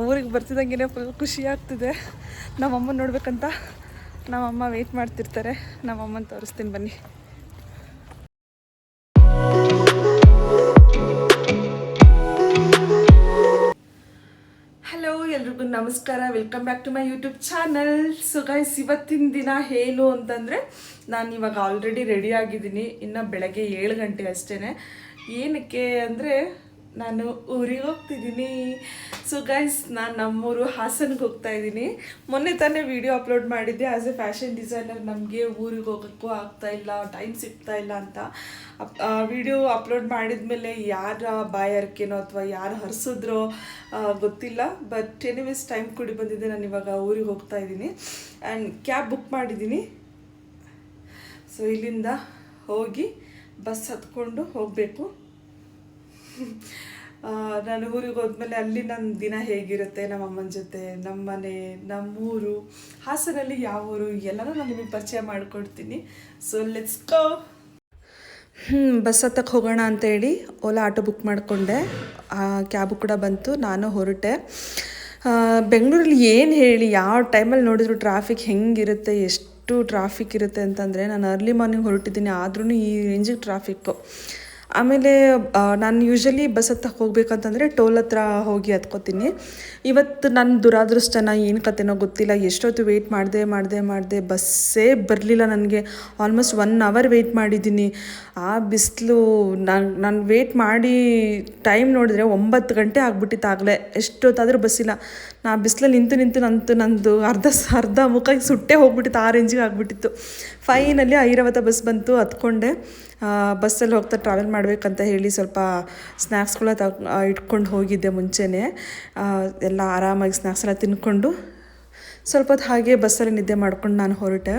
ಊರಿಗೆ ಬರ್ತಿದ್ದಂಗೆ ಫುಲ್ ಖುಷಿ ಆಗ್ತಿದೆ. ನಮ್ಮಮ್ಮನ ನೋಡ್ಬೇಕಂತ ನಮ್ಮಮ್ಮ ವೆಯ್ಟ್ ಮಾಡ್ತಿರ್ತಾರೆ. ನಮ್ಮಮ್ಮನ ತೋರಿಸ್ತೀನಿ ಬನ್ನಿ. ಹಲೋ, ಎಲ್ರಿಗೂ ನಮಸ್ಕಾರ. Welcome back to my YouTube channel. So guys, ಇವತ್ತಿನ ದಿನ ಏನು ಅಂತಂದರೆ, ನಾನು ಇವಾಗ ಆಲ್ರೆಡಿ ರೆಡಿ ಆಗಿದ್ದೀನಿ. ಇನ್ನು ಬೆಳಗ್ಗೆ 7 ಗಂಟೆ ಅಷ್ಟೇ. ಏನಕ್ಕೆ ಅಂದರೆ ನಾನು ಊರಿಗೆ ಹೋಗ್ತಿದ್ದೀನಿ. ಸೊ ಗೈಸ್, ನಾನು ನಮ್ಮೂರು ಹಾಸನ್ಗೆ ಹೋಗ್ತಾ ಇದ್ದೀನಿ. ಮೊನ್ನೆ ತಾನೇ ವಿಡಿಯೋ ಅಪ್ಲೋಡ್ ಮಾಡಿದ್ದೆ. ಆ್ಯಸ್ ಎ ಫ್ಯಾಷನ್ ಡಿಸೈನರ್ ನಮಗೆ ಊರಿಗೆ ಹೋಗೋಕ್ಕೂ ಆಗ್ತಾಯಿಲ್ಲ, ಟೈಮ್ ಸಿಗ್ತಾ ಇಲ್ಲ ಅಂತ. ವಿಡಿಯೋ ಅಪ್ಲೋಡ್ ಮಾಡಿದ ಮೇಲೆ ಯಾರ ಬಾಯಾರಿಕೆನೋ ಅಥವಾ ಯಾರು ಹರಿಸಿದ್ರೋ ಗೊತ್ತಿಲ್ಲ. ಬಟ್ ಎನಿವೇಸ್, ಟೈಮ್ ಕೂಡಿ ಬಂದಿದೆ. ನಾನು ಇವಾಗ ಊರಿಗೆ ಹೋಗ್ತಾ ಇದ್ದೀನಿ ಆ್ಯಂಡ್ ಕ್ಯಾಬ್ ಬುಕ್ ಮಾಡಿದ್ದೀನಿ. ಸೊ ಇಲ್ಲಿಂದ ಹೋಗಿ ಬಸ್ ಹತ್ಕೊಂಡು ಹೋಗಬೇಕು. ನಾನು ಊರಿಗೆ ಹೋದ್ಮೇಲೆ ಅಲ್ಲಿ ನನ್ನ ದಿನ ಹೇಗಿರುತ್ತೆ, ನಮ್ಮಮ್ಮನ ಜೊತೆ, ನಮ್ಮನೆ, ನಮ್ಮೂರು, ಹಾಸನಲ್ಲಿ ಯಾವ ಊರು ಎಲ್ಲನೂ ನಾನು ನಿಮಗೆ ಪರಿಚಯ ಮಾಡಿಕೊಡ್ತೀನಿ. So let's go. ಬಸ್ ಹತ್ತಕ್ಕೆ ಹೋಗೋಣ ಅಂತೇಳಿ ಓಲಾ ಆಟೋ ಬುಕ್ ಮಾಡಿಕೊಂಡೆ. ಕ್ಯಾಬು ಕೂಡ ಬಂತು, ನಾನು ಹೊರಟೆ. ಬೆಂಗಳೂರಲ್ಲಿ ಏನು ಹೇಳಿ, ಯಾವ ಟೈಮಲ್ಲಿ ನೋಡಿದ್ರು ಟ್ರಾಫಿಕ್ ಹೆಂಗಿರುತ್ತೆ, ಎಷ್ಟು ಟ್ರಾಫಿಕ್ ಇರುತ್ತೆ ಅಂತಂದರೆ, ನಾನು ಅರ್ಲಿ ಮಾರ್ನಿಂಗ್ ಹೊರಟಿದ್ದೀನಿ ಆದ್ರೂ ಈ ರೇಂಜಿಗೆ ಟ್ರಾಫಿಕ್ಕು. ಆಮೇಲೆ ನಾನು ಯೂಶ್ವಲಿ ಬಸ್ ಹತ್ತಕ್ಕೆ ಹೋಗ್ಬೇಕಂತಂದರೆ ಟೋಲ್ ಹತ್ರ ಹೋಗಿ ಹತ್ಕೋತೀನಿ. ಇವತ್ತು ನನ್ನ ದುರಾದೃಷ್ಟನ ಏನು ಕತೆನೋ ಗೊತ್ತಿಲ್ಲ, ಎಷ್ಟೊತ್ತು ವೆಯ್ಟ್ ಮಾಡಿದೆ ಬಸ್ಸೇ ಬರಲಿಲ್ಲ ನನಗೆ. ಆಲ್ಮೋಸ್ಟ್ 1 ಅವರ್ ವೆಯ್ಟ್ ಮಾಡಿದ್ದೀನಿ. ಆ ಬಿಸಿಲು, ನಾನು ವೆಯ್ಟ್ ಮಾಡಿ ಟೈಮ್ ನೋಡಿದ್ರೆ 9 ಗಂಟೆ ಆಗ್ಬಿಟ್ಟಿತ್ತು ಆಗಲೇ. ಎಷ್ಟೊತ್ತಾದರೂ ಬಸ್ಸಿಲ್ಲ. ನಾ ಬಿಸಿಲಲ್ಲಿ ನಿಂತು ನಂದು ಅರ್ಧ ಮುಖ ಸುಟ್ಟೇ ಹೋಗ್ಬಿಟ್ಟಿತ್ತು, ಆ ರೇಂಜಿಗೆ ಆಗಿಬಿಟ್ಟಿತ್ತು. ಫೈನಲಿ ಐರಾವತ ಬಸ್ ಬಂತು, ಹತ್ಕೊಂಡೆ. ಬಸ್ಸಲ್ಲಿ ಹೋಗ್ತಾ ಟ್ರಾವೆಲ್ ಮಾಡಬೇಕಂತ ಹೇಳಿ ಸ್ವಲ್ಪ ಸ್ನ್ಯಾಕ್ಸ್ಗಳ ಇಟ್ಕೊಂಡು ಹೋಗಿದ್ದೆ ಮುಂಚೆನೇ. ಎಲ್ಲ ಆರಾಮಾಗಿ ಸ್ನ್ಯಾಕ್ಸ್ ಎಲ್ಲ ತಿನ್ಕೊಂಡು ಸ್ವಲ್ಪ ಹೊತ್ತು ಹಾಗೆ ಬಸ್ಸಲ್ಲಿ ನಿದ್ದೆ ಮಾಡ್ಕೊಂಡು ನಾನು ಹೊರಟೆ.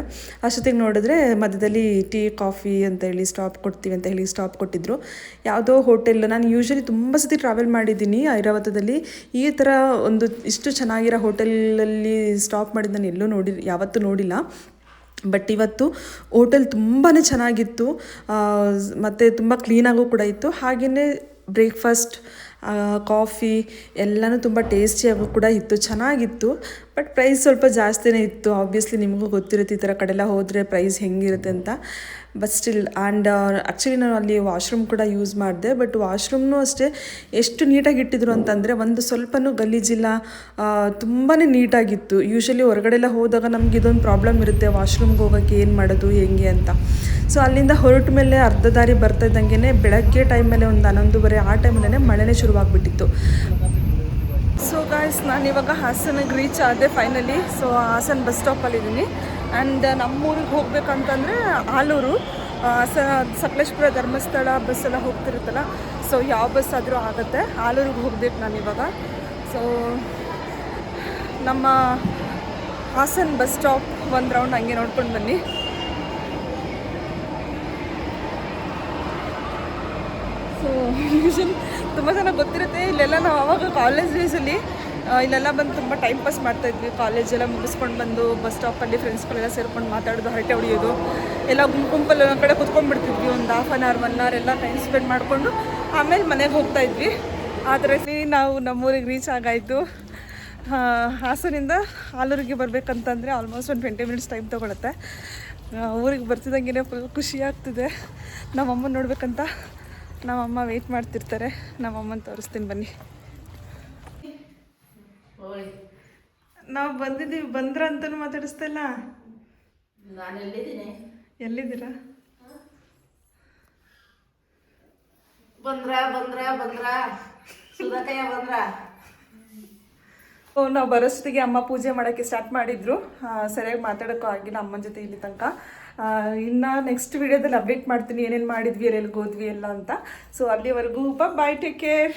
ಅಷ್ಟೊತ್ತಿಗೆ ನೋಡಿದ್ರೆ ಮಧ್ಯದಲ್ಲಿ ಟೀ ಕಾಫಿ ಅಂತ ಹೇಳಿ ಸ್ಟಾಪ್ ಕೊಡ್ತೀವಿ ಅಂತ ಹೇಳಿ ಸ್ಟಾಪ್ ಕೊಟ್ಟಿದ್ದರು. ಯಾವುದೋ ಹೋಟೆಲ್, ನಾನು ಯೂಶ್ವಲಿ ತುಂಬ ಸತಿ ಟ್ರಾವೆಲ್ ಮಾಡಿದ್ದೀನಿ ಐರಾವತದಲ್ಲಿ. ಈ ಥರ ಒಂದು ಇಷ್ಟು ಚೆನ್ನಾಗಿರೋ ಹೋಟೆಲಲ್ಲಿ ಸ್ಟಾಪ್ ಮಾಡಿದ್ದು ನಾನು ಎಲ್ಲೂ ಯಾವತ್ತೂ ನೋಡಿಲ್ಲ. ಬಟ್ ಇವತ್ತು ಹೋಟೆಲ್ ತುಂಬಾ ಚೆನ್ನಾಗಿತ್ತು ಮತ್ತು ತುಂಬ ಕ್ಲೀನಾಗೂ ಕೂಡ ಇತ್ತು. ಹಾಗೆಯೇ ಬ್ರೇಕ್ಫಾಸ್ಟ್, ಕಾಫಿ ಎಲ್ಲನೂ ತುಂಬ ಟೇಸ್ಟಿಯಾಗೂ ಕೂಡ ಇತ್ತು, ಚೆನ್ನಾಗಿತ್ತು. ಬಟ್ ಪ್ರೈಸ್ ಸ್ವಲ್ಪ ಜಾಸ್ತಿನೇ ಇತ್ತು. ಆಬ್ವಿಯಸ್ಲಿ ನಿಮಗೂ ಗೊತ್ತಿರುತ್ತೆ ಈ ಥರ ಕಡೆಲ್ಲ ಹೋದರೆ ಪ್ರೈಸ್ ಹೆಂಗಿರುತ್ತೆ ಅಂತ. ಬಟ್ ಸ್ಟಿಲ್, ಆ್ಯಂಡ್ ಆ್ಯಕ್ಚುಲಿ ನಾನು ಅಲ್ಲಿ ವಾಶ್ರೂಮ್ ಕೂಡ ಯೂಸ್ ಮಾಡಿದೆ. ಬಟ್ ವಾಶ್ರೂಮ್ನೂ ಅಷ್ಟೇ ಎಷ್ಟು ನೀಟಾಗಿ ಇಟ್ಟಿದ್ರು ಅಂತಂದರೆ ಒಂದು ಸ್ವಲ್ಪನೂ ಗಲೀಜಿಲ್ಲ, ತುಂಬಾ ನೀಟಾಗಿತ್ತು. ಯೂಶ್ವಲಿ ಹೊರಗಡೆಲ್ಲ ಹೋದಾಗ ನಮ್ಗೆ ಇದೊಂದು ಪ್ರಾಬ್ಲಮ್ ಇರುತ್ತೆ, ವಾಶ್ರೂಮ್ಗೆ ಹೋಗೋಕ್ಕೆ ಏನು ಮಾಡೋದು ಹೆಂಗೆ ಅಂತ. ಸೊ ಅಲ್ಲಿಂದ ಹೊರಟ ಮೇಲೆ ಅರ್ಧ ದಾರಿ ಬರ್ತಾ ಇದ್ದಂಗೆ ಬೆಳಗ್ಗೆ ಟೈಮಲ್ಲೇ ಒಂದು 11:30 ಆ ಟೈಮಲ್ಲೇ ಮಳೆನೇ ಶುರುವಾಗ್ಬಿಟ್ಟಿತ್ತು. ಸೊ ಗಾಯ್ಸ್, ನಾನಿವಾಗ ಹಾಸನಿಗೆ ರೀಚ್ ಆದೆ ಫೈನಲಿ. ಸೊ ಹಾಸನ ಬಸ್ ಸ್ಟಾಪಲ್ಲಿದ್ದೀನಿ. ಆ್ಯಂಡ್ ನಮ್ಮೂರಿಗೆ ಹೋಗ್ಬೇಕಂತಂದರೆ ಆಲೂರು, ಸಕಲೇಶಪುರ, ಧರ್ಮಸ್ಥಳ ಬಸ್ಸೆಲ್ಲ ಹೋಗ್ತಿರುತ್ತಲ್ಲ. ಸೊ ಯಾವ ಬಸ್ ಆದರೂ ಆಗುತ್ತೆ. ಆಲೂರಿಗೆ ಹೋಗ್ಬೇಕು ನಾನಿವಾಗ. ಸೊ ನಮ್ಮ ಹಾಸನ ಬಸ್ ಸ್ಟಾಪ್ ಒಂದು ರೌಂಡ್ ಹಂಗೆ ನೋಡ್ಕೊಂಡು ಬನ್ನಿ. ಸೊ ಯೂಶಲಿ ತುಂಬ ಚೆನ್ನಾಗಿ ಗೊತ್ತಿರುತ್ತೆ. ಇಲ್ಲೆಲ್ಲ ನಾವು ಆವಾಗ ಕಾಲೇಜ್ ಡೇಸಲ್ಲಿ ಇಲ್ಲೆಲ್ಲ ಬಂದು ತುಂಬ ಟೈಮ್ ಪಾಸ್ ಮಾಡ್ತಾಯಿದ್ವಿ. ಕಾಲೇಜೆಲ್ಲ ಮುಗಿಸ್ಕೊಂಡು ಬಂದು ಬಸ್ ಸ್ಟಾಪಲ್ಲಿ ಫ್ರೆಂಡ್ಸ್ಗಳೆಲ್ಲ ಸೇರ್ಕೊಂಡು ಮಾತಾಡೋದು, ಹರಟೆ ಹೊಡಿಯೋದು, ಎಲ್ಲ ಗುಂಪಲ್ಲಿ ಒಂದು ಕಡೆ ಕುತ್ಕೊಂಡ್ಬಿಡ್ತಿದ್ವಿ. ಒಂದು 1/2 ಅವರ್ 1 ಅವರ್ ಎಲ್ಲ ಟೈಮ್ ಸ್ಪೆಂಡ್ ಮಾಡಿಕೊಂಡು ಆಮೇಲೆ ಮನೆಗೆ ಹೋಗ್ತಾಯಿದ್ವಿ. ಆದರೆ ನಾವು ನಮ್ಮೂರಿಗೆ ರೀಚ್ ಆಗಾಯಿತು. ಹಾಸನಿಂದ ಆಲೂರಿಗೆ ಬರಬೇಕಂತಂದರೆ ಆಲ್ಮೋಸ್ಟ್ ಒಂದು 20 ಮಿನಿಟ್ಸ್ ಟೈಮ್ ತೊಗೊಳುತ್ತೆ. ಊರಿಗೆ ಬರ್ತಿದ್ದಂಗೆ ಫುಲ್ ಖುಷಿ ಆಗ್ತಿದೆ. ನಮ್ಮಮ್ಮನ ನೋಡ್ಬೇಕಂತ ನಮ್ಮಮ್ಮ ವೆಯ್ಟ್ ಮಾಡ್ತಿರ್ತಾರೆ. ನಮ್ಮಮ್ಮನ ತೋರಿಸ್ತೀನಿ ಬನ್ನಿ. ನಾವು ಬಂದಿದ್ದೀವಿ, ಬಂದ್ರ ಅಂತಲೂ ಮಾತಾಡಿಸ್ತಾ ಇಲ್ಲ. ನಾನು ಎಲ್ಲಿದ್ದೀನಿ? ಎಲ್ಲಿದ್ದೀರಾ? ಬಂದ್ರ ಸುಧಾಕಯ್ಯ ಬಂದ್ರ. ನಾವು ಬರೋಷ್ಟಿಗೆ ಅಮ್ಮ ಪೂಜೆ ಮಾಡೋಕ್ಕೆ ಸ್ಟಾರ್ಟ್ ಮಾಡಿದ್ರು. ಸರಿಯಾಗಿ ಮಾತಾಡೋಕ್ಕೂ ಆಗಿಲ್ಲ ಅಮ್ಮನ ಜೊತೆ ಇಲ್ಲಿ ತನಕ. ಇನ್ನು ನೆಕ್ಸ್ಟ್ ವಿಡಿಯೋದಲ್ಲಿ ಅಪ್ಡೇಟ್ ಮಾಡ್ತೀನಿ ಏನೇನು ಮಾಡಿದ್ವಿ, ಎಲ್ಲೆಲ್ಲಿಗೆ ಹೋದ್ವಿ ಎಲ್ಲ ಅಂತ. ಸೊ ಅಲ್ಲಿವರೆಗೂ ಬಾಯ್, ಟೇಕ್ ಕೇರ್.